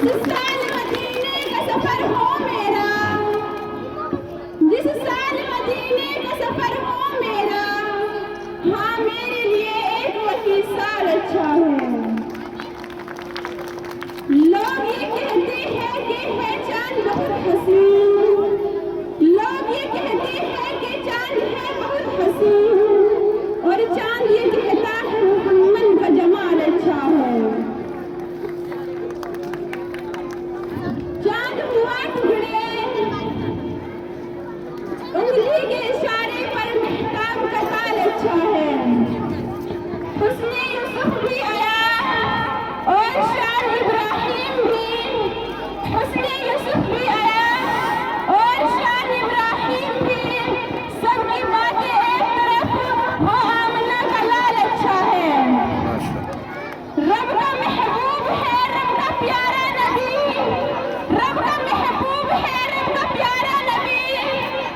جس سال مدینے کا سفر ہو میرا، جس سال مدینے کا سفر ہو میرا، ہاں میرے لیے ایک وہی سال اچھا ہے۔ لوگ یہ کہتے ہیں کہ ہے چاند بہت حسین، لوگ یہ کہتے ہیں کہ چاند ہے بہت حسین، اور چاند یہ کہتا ہے محمد کا جمال اچھا ہے۔ چاند ہوا ٹکڑے انگلی کے اشارے پر مہتاب کا تال اچھا ہے۔ حسن یوسف بھی آیا اور شان ابراہیم بھی، حسن یوسف بھی آیا اور شان ابراہیم بھی، سب کی باتیں ایک طرف وہ آمنہ کا لال اچھا ہے۔ رب کا محبوب ہے رب کا پیارا نبی، رب کا محبوب ہے رب کا پیارا نبی،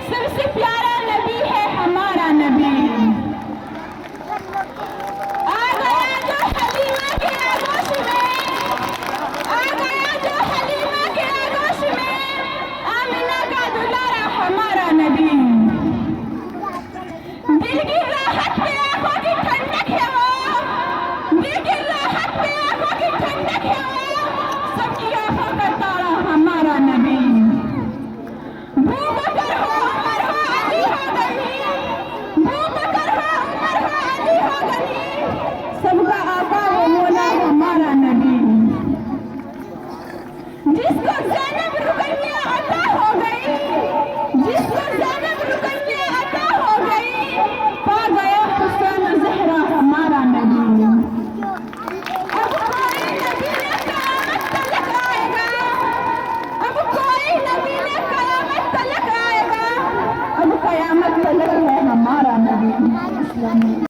سب سے پیارا نبی ہے ہمارا نبی۔ آ گیا جو حلیمہ کے آغوش میں، آ گیا جو حلیمہ کے آغوش میں، آمنہ کا دلارا ہمارا نبی۔ دل کی راحت پہ آنکھوں کی ٹھنڈک ہے وہ، دل کی راحت پہ آنکھوں کی ٹھنڈک ہے وہ، سب کی آنکھوں کا تارا ہمارا نبی۔ ابو بکر ہو عمر ہو علی ہو غنی، ابو بکر ہو عمر ہو علی ہو غنی، سب کا آقا و مولا ہمارا نبی۔ جس کو زینب رقیہ عطا ہو گئی، جس کو زینب رقیہ عطا ہو گئی، پا گیا حسین زہرا ہمارا نبی۔ اب کوئی نبی نے قیامت تلک آئے گا، اب کوئی نبی نے قیامت تلک آئے گا، اب قیامت تلک ہے ہمارا نبی۔